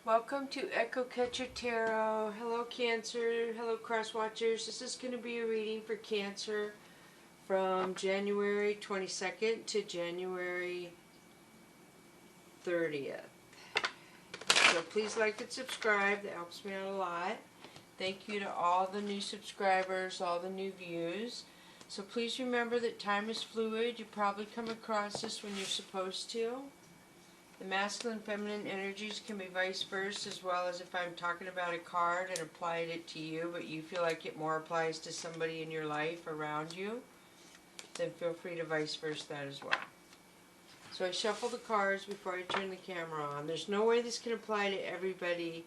Welcome to Echo Catcher Tarot. Hello Cancer, hello Cross Watchers. This is going to be a reading for Cancer from January 22nd to January 30th. So please like and subscribe, that helps me out a lot. Thank you to all the new subscribers, all the new views. So please remember that time is fluid. You probably come across this when you're supposed to. The masculine and feminine energies can be vice versa, as well as if I'm talking about a card and applied it to you, but you feel like it more applies to somebody in your life around you, then feel free to vice versa that as well. So I shuffle the cards before I turn the camera on. There's no way this can apply to everybody,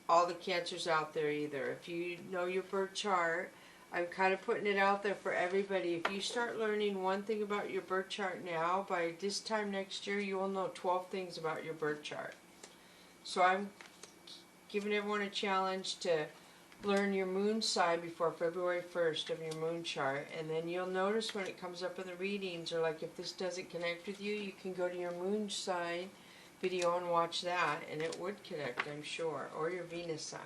all the Cancers out there either. If you know your birth chart, I'm kind of putting it out there for everybody. If you start learning one thing about your birth chart now, by this time next year, you will know 12 things about your birth chart. So I'm giving everyone a challenge to learn your moon sign before February 1st of your moon chart. And then you'll notice when it comes up in the readings, or like if this doesn't connect with you, you can go to your moon sign video and watch that, and it would connect, I'm sure, or your Venus sign.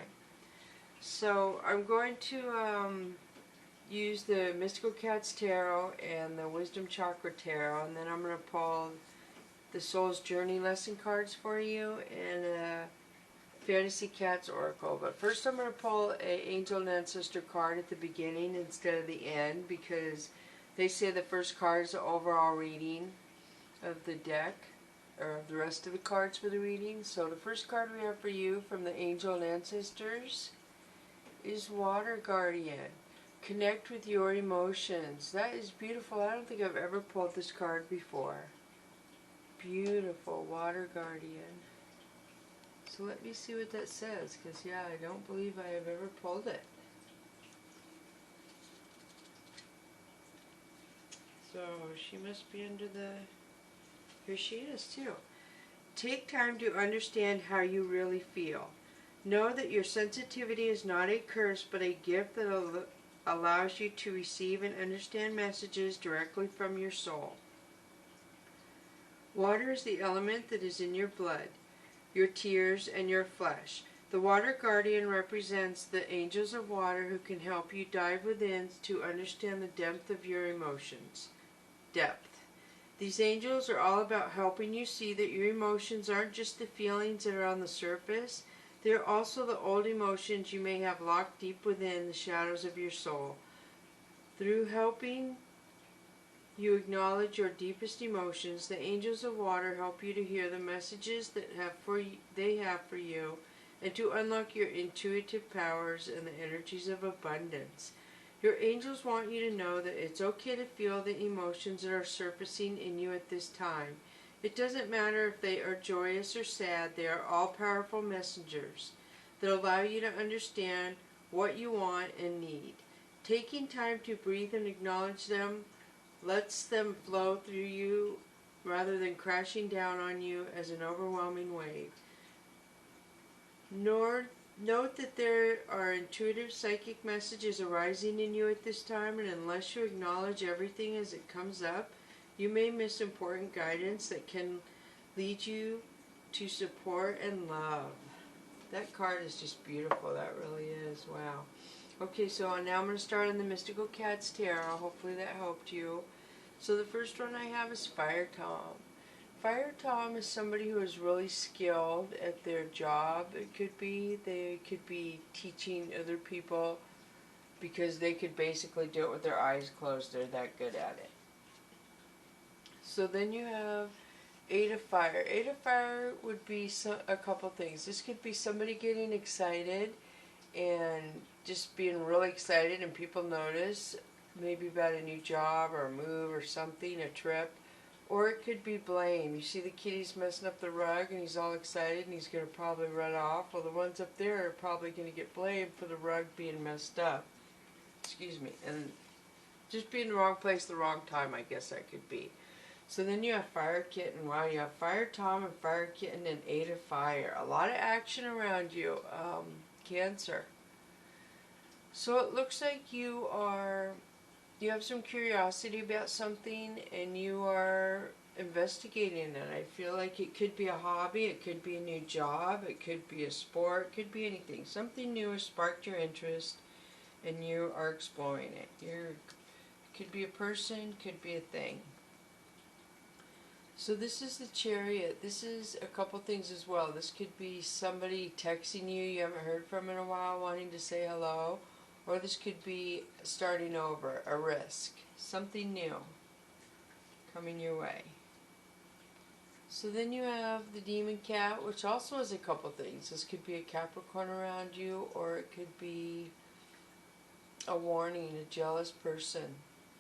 So I'm going to use the Mystical Cats Tarot and the Wisdom Chakra Tarot, and then I'm going to pull the Soul's Journey lesson cards for you and a Fantasy Cats Oracle. But first I'm going to pull an Angel and Ancestor card at the beginning instead of the end, because they say the first card is the overall reading of the deck, or of the rest of the cards for the reading. So the first card we have for you from the Angel and Ancestors is Water Guardian. Connect with your emotions. That is beautiful. I don't think I've ever pulled this card before. Beautiful, Water Guardian. So let me see what that says, because yeah, I don't believe I have ever pulled it. So she must be under the... Here she is too. Take time to understand how you really feel. Know that your sensitivity is not a curse, but a gift that allows you to receive and understand messages directly from your soul. Water is the element that is in your blood, your tears, and your flesh. The Water Guardian represents the angels of water who can help you dive within to understand the depth of your emotions. Depth. These angels are all about helping you see that your emotions aren't just the feelings that are on the surface. They are also the old emotions you may have locked deep within the shadows of your soul. Through helping you acknowledge your deepest emotions, the angels of water help you to hear the messages that they have for you, and to unlock your intuitive powers and the energies of abundance. Your angels want you to know that it's okay to feel the emotions that are surfacing in you at this time. It doesn't matter if they are joyous or sad, they are all powerful messengers that allow you to understand what you want and need. Taking time to breathe and acknowledge them lets them flow through you rather than crashing down on you as an overwhelming wave. Note that there are intuitive psychic messages arising in you at this time, and unless you acknowledge everything as it comes up, you may miss important guidance that can lead you to support and love. That card is just beautiful. That really is. Wow. Okay, so now I'm going to start on the Mystical Cats Tarot. Hopefully that helped you. So the first one I have is Fire Tom. Fire Tom is somebody who is really skilled at their job. It could be they could be teaching other people, because they could basically do it with their eyes closed. They're that good at it. So then you have Eight of Fire. Eight of Fire would be a couple things. This could be somebody getting excited and just being really excited, and people notice, maybe about a new job or a move or something, a trip. Or it could be blame. You see the kitty's messing up the rug and he's all excited and he's going to probably run off. Well, the ones up there are probably going to get blamed for the rug being messed up. Excuse me. And just be in the wrong place the wrong time, I guess that could be. So then you have Fire Kitten. Wow, you have Fire Tom and Fire Kitten and Eight of Fire. A lot of action around you, Cancer. So it looks like you have some curiosity about something, and you are investigating it. I feel like it could be a hobby, it could be a new job, it could be a sport, it could be anything. Something new has sparked your interest and you are exploring it. It could be a person, could be a thing. So this is the Chariot. This is a couple things as well. This could be somebody texting you haven't heard from in a while, wanting to say hello. Or this could be starting over, a risk, something new coming your way. So then you have the Demon Cat, which also has a couple things. This could be a Capricorn around you, or it could be a warning, a jealous person,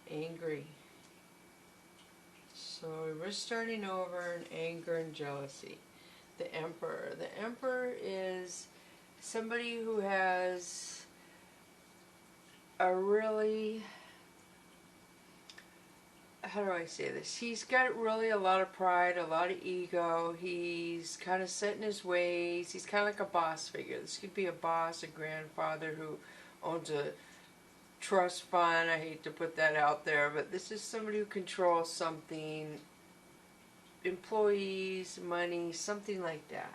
angry. So we're starting over in anger and jealousy. The Emperor. The Emperor is somebody who has a really, how do I say this? He's got really a lot of pride, a lot of ego. He's kind of set in his ways. He's kind of like a boss figure. This could be a boss, a grandfather who owns a trust fund. I hate to put that out there, but this is somebody who controls something, employees, money, something like that.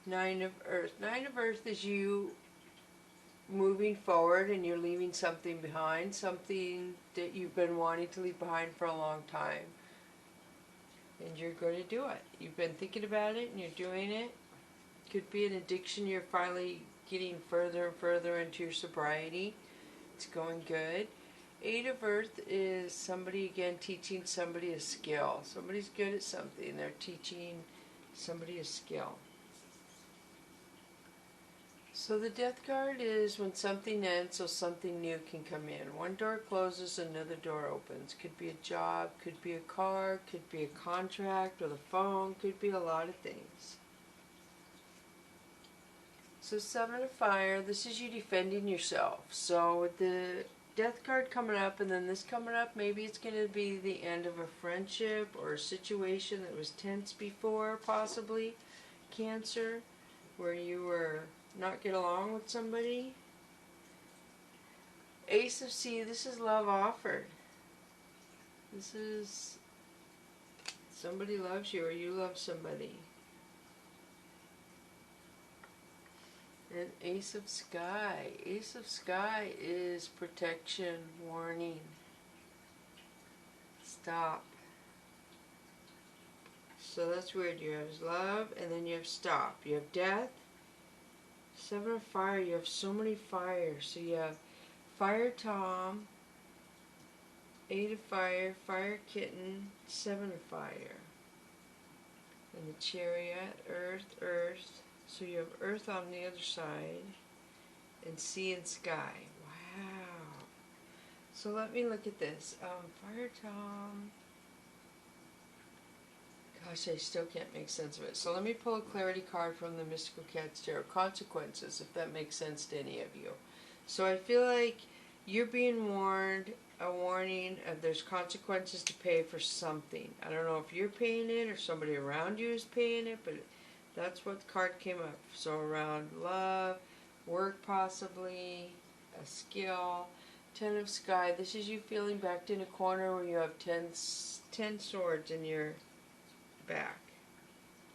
Nine of Earth. Nine of Earth is you moving forward and you're leaving something behind, something that you've been wanting to leave behind for a long time. And you're going to do it. You've been thinking about it and you're doing it. Could be an addiction. You're finally getting further and further into your sobriety. It's going good. Eight of Earth is somebody, again, teaching somebody a skill. Somebody's good at something. They're teaching somebody a skill. So the Death card is when something ends so something new can come in. One door closes, another door opens. Could be a job, could be a car, could be a contract with a phone, could be a lot of things. So Seven of Fire, this is you defending yourself. So with the Death card coming up and then this coming up, maybe it's going to be the end of a friendship or a situation that was tense before, possibly. Cancer, where you were not get along with somebody. Ace of Sea, this is love offered. This is somebody loves you or you love somebody. And Ace of Sky. Ace of Sky is protection, warning. Stop. So that's weird. You have love and then you have stop. You have death. Seven of Fire. You have so many fires. So you have Fire Tom, Eight of Fire, Fire Kitten, Seven of Fire. And the Chariot, Earth, Earth. So you have Earth on the other side, and Sea and Sky. Wow. So let me look at this. Fire Tom. Gosh, I still can't make sense of it. So let me pull a clarity card from the Mystical Cats Tarot. Consequences, if that makes sense to any of you. So I feel like you're being warned, a warning of there's consequences to pay for something. I don't know if you're paying it or somebody around you is paying it, but that's what the card came up. So around love, work possibly, a skill. Ten of Sky, this is you feeling backed in a corner where you have 10 swords in your back.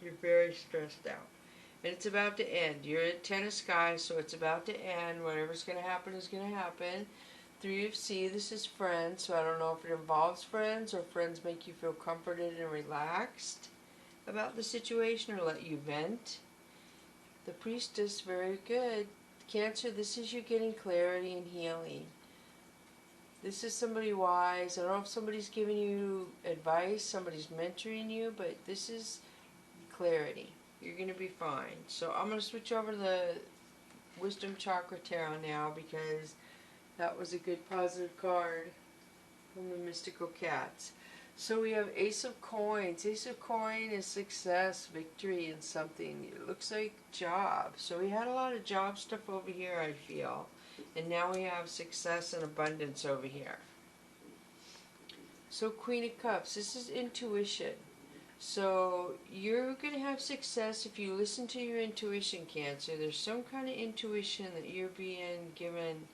You're very stressed out. And it's about to end. You're at 10 of Sky, so it's about to end. Whatever's going to happen is going to happen. Three of Sea, this is friends, so I don't know if it involves friends or friends make you feel comforted and relaxed about the situation or let you vent. The Priestess, very good. Cancer, this is you getting clarity and healing. This is somebody wise. I don't know if somebody's giving you advice, somebody's mentoring you, but this is clarity. You're going to be fine. So I'm going to switch over to the Wisdom Chakra Tarot now because that was a good positive card from the Mystical Cats. So we have Ace of Coins. Ace of Coin is success, victory in something. It looks like job. So we had a lot of job stuff over here, I feel. And now we have success and abundance over here. So Queen of Cups. This is intuition. So you're going to have success if you listen to your intuition, Cancer. There's some kind of intuition that you're being given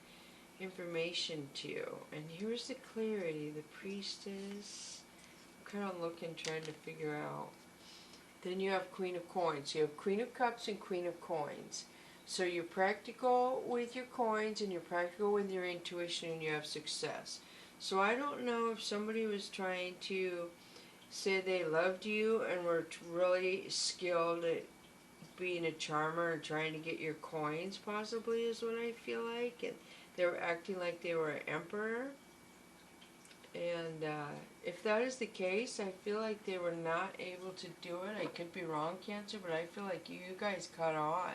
information to you. And here's the clarity, the Priestess. I'm kind of looking, trying to figure out. Then you have Queen of Coins. You have Queen of Cups and Queen of Coins. So you're practical with your coins and you're practical with your intuition and you have success. So I don't know if somebody was trying to say they loved you and were really skilled at being a charmer and trying to get your coins, possibly, is what I feel like. And they were acting like they were an emperor. And if that is the case, I feel like they were not able to do it. I could be wrong, Cancer, but I feel like you guys caught on.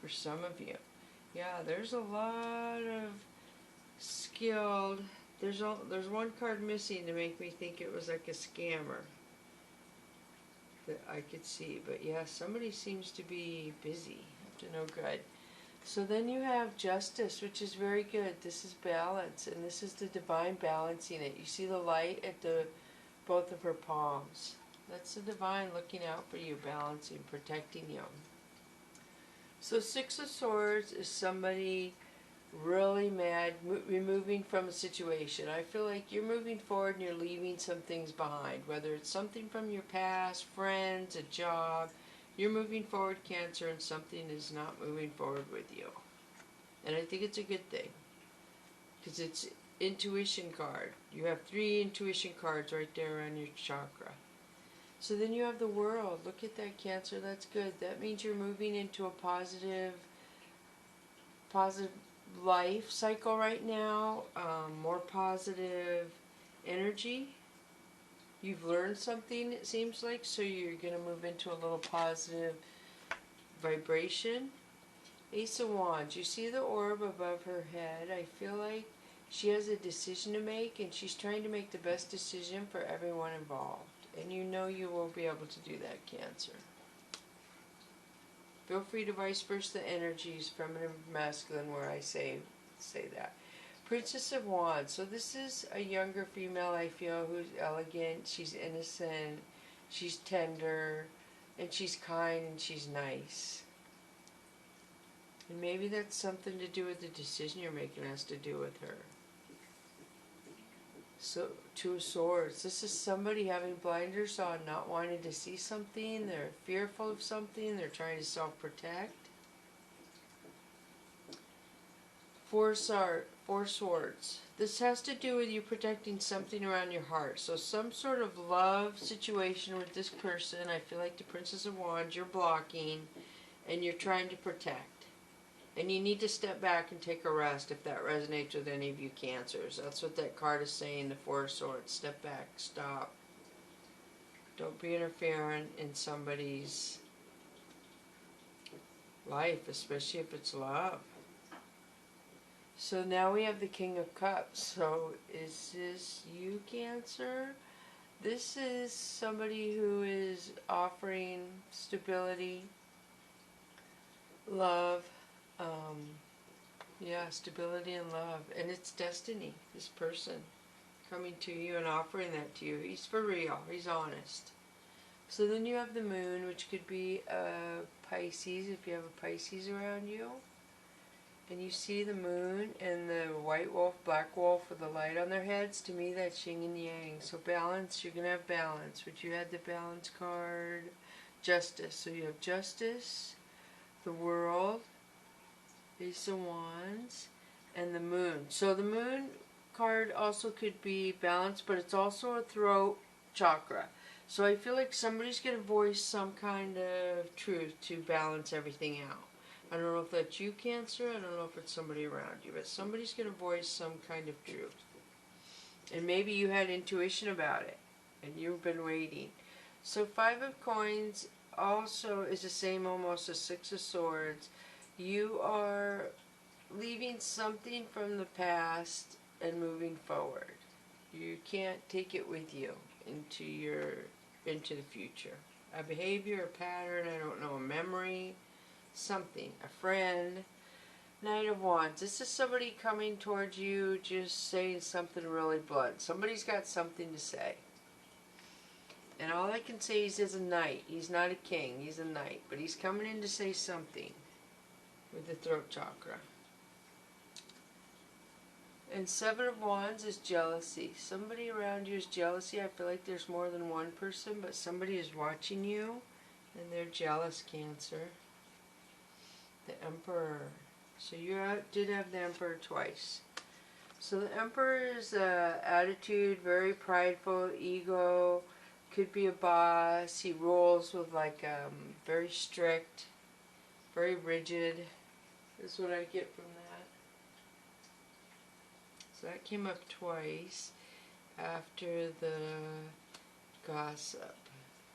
For some of you. Yeah, there's a lot of skilled. There's one card missing to make me think it was like a scammer that I could see. But yeah, somebody seems to be busy, up to no good. So then you have Justice, which is very good. This is balance, and this is the divine balancing it. You see the light at both of her palms. That's the divine looking out for you, balancing, protecting you. So Six of Swords is somebody really mad, removing from a situation. I feel like you're moving forward and you're leaving some things behind. Whether it's something from your past, friends, a job. You're moving forward, Cancer, and something is not moving forward with you. And I think it's a good thing. Because it's intuition card. You have 3 intuition cards right there on your chakra. So then you have the World. Look at that, Cancer. That's good. That means you're moving into a positive life cycle right now. More positive energy. You've learned something, it seems like, so you're going to move into a little positive vibration. Ace of Wands. You see the orb above her head. I feel like she has a decision to make, and she's trying to make the best decision for everyone involved. And you know you will be able to do that, Cancer. Feel free to vice versa the energies, feminine, masculine, where I say that. Princess of Wands. So this is a younger female, I feel, who's elegant, she's innocent, she's tender, and she's kind, and she's nice. And maybe that's something to do with the decision you're making, has to do with her. So, Two of Swords. This is somebody having blinders on, not wanting to see something. They're fearful of something. They're trying to self-protect. Four Swords. This has to do with you protecting something around your heart. So some sort of love situation with this person. I feel like the Princess of Wands, you're blocking and you're trying to protect. And you need to step back and take a rest if that resonates with any of you Cancers. That's what that card is saying, the Four of Swords. Step back, stop. Don't be interfering in somebody's life, especially if it's love. So now we have the King of Cups. So is this you, Cancer? This is somebody who is offering stability, love, yeah, stability and love. And it's destiny, this person coming to you and offering that to you. He's for real. He's honest. So then you have the Moon, which could be a Pisces, if you have a Pisces around you. And you see the Moon and the white wolf, black wolf with the light on their heads. To me, that's yin and yang. So balance, you're going to have balance. But you had the balance card, Justice. So you have Justice, the World, Ace of Wands, and the Moon. So the Moon card also could be balance, but it's also a throat chakra. So I feel like somebody's going to voice some kind of truth to balance everything out. I don't know if that's you, Cancer. I don't know if it's somebody around you, but somebody's going to voice some kind of truth. And maybe you had intuition about it, and you've been waiting. So Five of Coins also is the same almost as Six of Swords. You are leaving something from the past and moving forward. You can't take it with you into the future. A behavior, a pattern, I don't know, a memory, something, a friend. Knight of Wands. This is somebody coming towards you just saying something really blunt. Somebody's got something to say. And all I can say is he's a knight. He's not a king. He's a knight. But he's coming in to say something with the throat chakra. And Seven of Wands is jealousy. Somebody around you is jealousy. I feel like there's more than one person, but somebody is watching you, and they're jealous, Cancer. The Emperor. So you did have the Emperor twice. So the Emperor's attitude, very prideful, ego, could be a boss. He rules with like very strict, very rigid. Is what I get from that. So that came up twice after the gossip,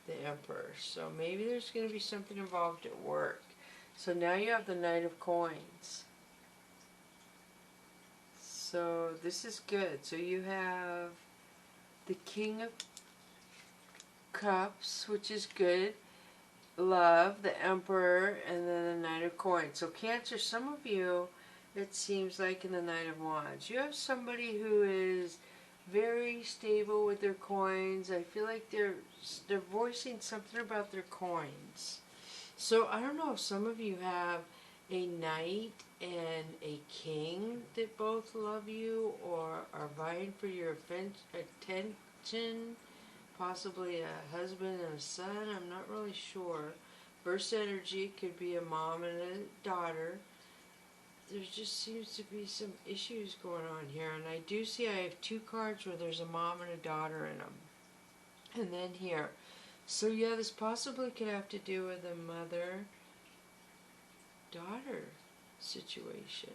the Emperor. So maybe there's going to be something involved at work. So now you have the Knight of Coins. So this is good. So you have the King of Cups, which is good. Love, the Emperor, and then the Knight of Coins. So Cancer, some of you, it seems like in the Knight of Wands, you have somebody who is very stable with their coins. I feel like they're voicing something about their coins. So I don't know if some of you have a knight and a king that both love you or are vying for your attention. Possibly a husband and a son, I'm not really sure. Verse energy could be a mom and a daughter. There just seems to be some issues going on here. And I do see I have two cards where there's a mom and a daughter in them. And then here. So yeah, this possibly could have to do with a mother-daughter situation.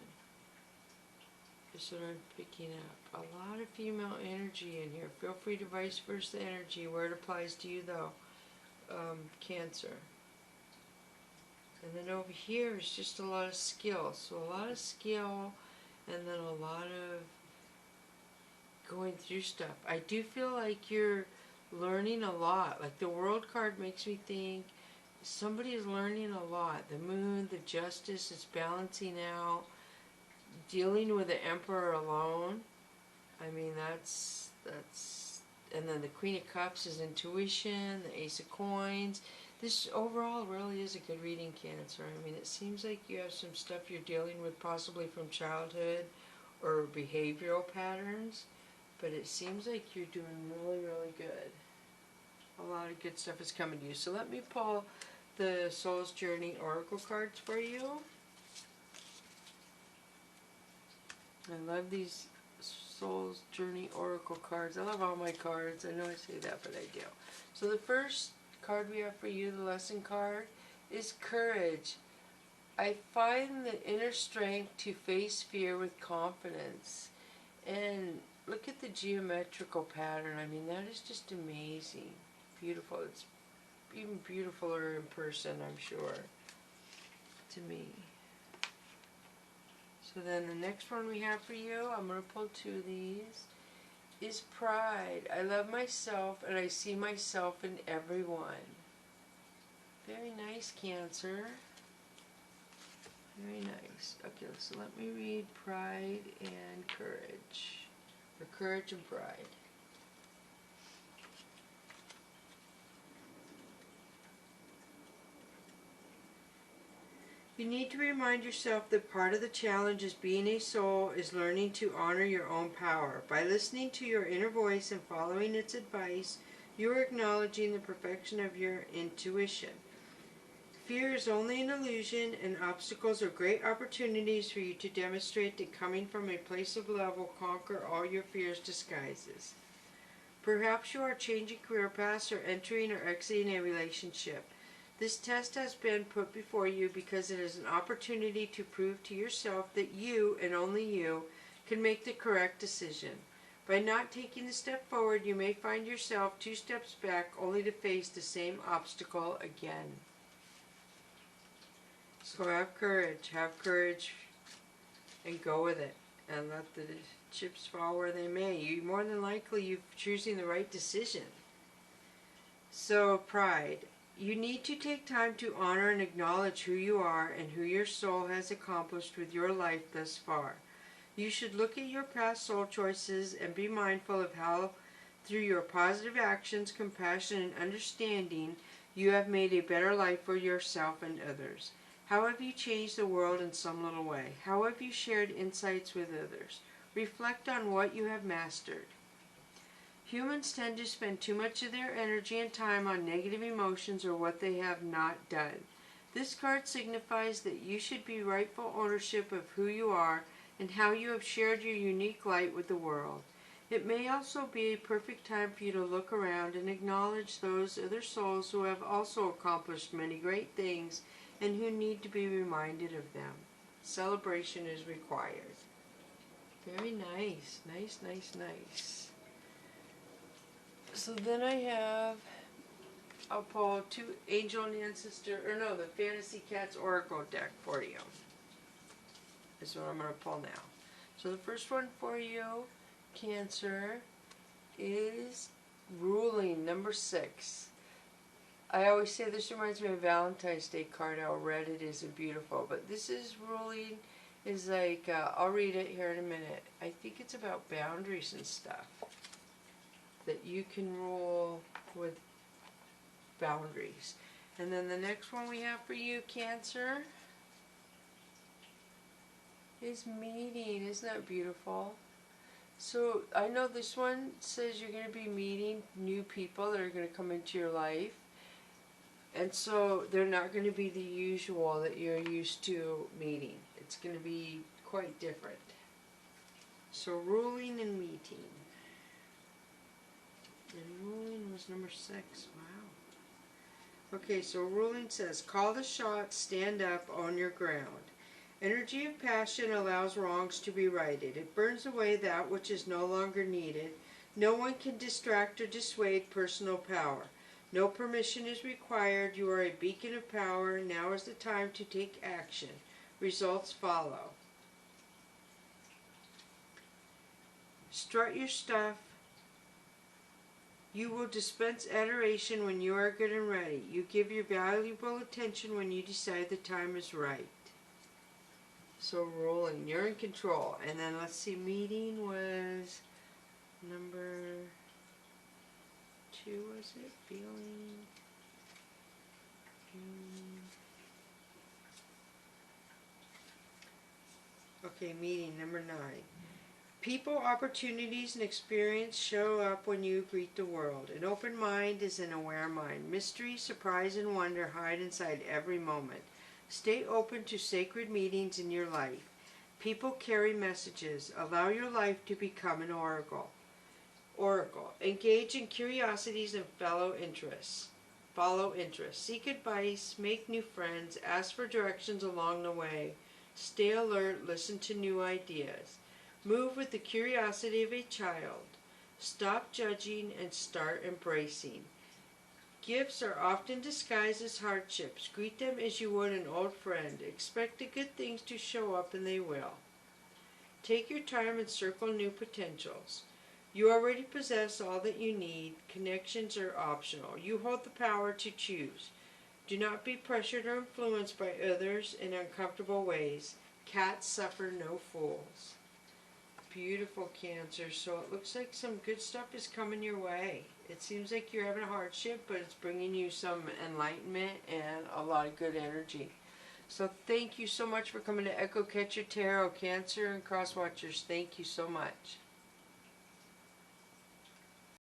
That's what I'm picking up. A lot of female energy in here. Feel free to vice versa energy where it applies to you though. Cancer. And then over here is just a lot of skill. So a lot of skill and then a lot of going through stuff. I do feel like you're learning a lot. Like the World card makes me think somebody is learning a lot. The Moon, the Justice is balancing out. Dealing with the Emperor alone, I mean that's, and then the Queen of Cups is intuition, the Ace of Coins. This overall really is a good reading, Cancer. I mean, it seems like you have some stuff you're dealing with possibly from childhood or behavioral patterns, but it seems like you're doing really, really good. A lot of good stuff is coming to you. So let me pull the Soul's Journey Oracle cards for you. I love these Soul's Journey Oracle cards. I love all my cards. I know I say that, but I do. So the first card we have for you, the lesson card, is Courage. I find the inner strength to face fear with confidence. And look at the geometrical pattern. I mean, that is just amazing. Beautiful. It's even beautifuler in person, I'm sure, to me. So then the next one we have for you, I'm going to pull two of these, is Pride. I love myself and I see myself in everyone. Very nice, Cancer. Very nice. Okay, so let me read Pride and Courage. Or Courage and Pride. You need to remind yourself that part of the challenge as being a soul is learning to honor your own power. By listening to your inner voice and following its advice, you are acknowledging the perfection of your intuition. Fear is only an illusion, and obstacles are great opportunities for you to demonstrate that coming from a place of love will conquer all your fears' disguises. Perhaps you are changing career paths or entering or exiting a relationship. This test has been put before you because it is an opportunity to prove to yourself that you, and only you, can make the correct decision. By not taking the step forward, you may find yourself 2 steps back only to face the same obstacle again. So have courage, and go with it, and let the chips fall where they may. You more than likely you're choosing the right decision. So Pride. You need to take time to honor and acknowledge who you are and who your soul has accomplished with your life thus far. You should look at your past soul choices and be mindful of how, through your positive actions, compassion, and understanding, you have made a better life for yourself and others. How have you changed the world in some little way? How have you shared insights with others? Reflect on what you have mastered. Humans tend to spend too much of their energy and time on negative emotions or what they have not done. This card signifies that you should be rightful ownership of who you are and how you have shared your unique light with the world. It may also be a perfect time for you to look around and acknowledge those other souls who have also accomplished many great things and who need to be reminded of them. Celebration is required. Very nice. Nice, nice, nice. So then I'll pull two Angel and Ancestor, the Fantasy Cats Oracle deck for you. This is what I'm going to pull now. So the first one for you, Cancer, is Ruling, number 6. I always say this reminds me of Valentine's Day card, how red it is and beautiful. But this is Ruling, is like, I'll read it here in a minute. I think it's about boundaries and stuff. That you can rule with boundaries. And then the next one we have for you, Cancer, is Meeting. Isn't that beautiful? So I know this one says you're going to be meeting new people that are going to come into your life. And so they're not going to be the usual that you're used to meeting. It's going to be quite different. So Ruling and Meeting. And Ruling was number 6. Wow. Okay, so Ruling says, call the shots, stand up, own your ground. Energy of passion allows wrongs to be righted. It burns away that which is no longer needed. No one can distract or dissuade personal power. No permission is required. You are a beacon of power. Now is the time to take action. Results follow. Strut your stuff. You will dispense adoration when you are good and ready. You give your valuable attention when you decide the time is right. So Ruling, you're in control. And then let's see, Meeting was number 2, was it? Feeling. Okay, Meeting, number 9. People, opportunities, and experience show up when you greet the world. An open mind is an aware mind. Mystery, surprise, and wonder hide inside every moment. Stay open to sacred meetings in your life. People carry messages. Allow your life to become an oracle. Engage in curiosities and follow interests. Seek advice. Make new friends. Ask for directions along the way. Stay alert. Listen to new ideas. Move with the curiosity of a child. Stop judging and start embracing. Gifts are often disguised as hardships. Greet them as you would an old friend. Expect the good things to show up, and they will. Take your time and circle new potentials. You already possess all that you need. Connections are optional. You hold the power to choose. Do not be pressured or influenced by others in uncomfortable ways. Cats suffer no fools. Beautiful, Cancer. So it looks like some good stuff is coming your way. It seems like you're having a hardship, but it's bringing you some enlightenment and a lot of good energy. So thank you so much for coming to Echo Catcher Tarot, Cancer and Cross Watchers. Thank you so much.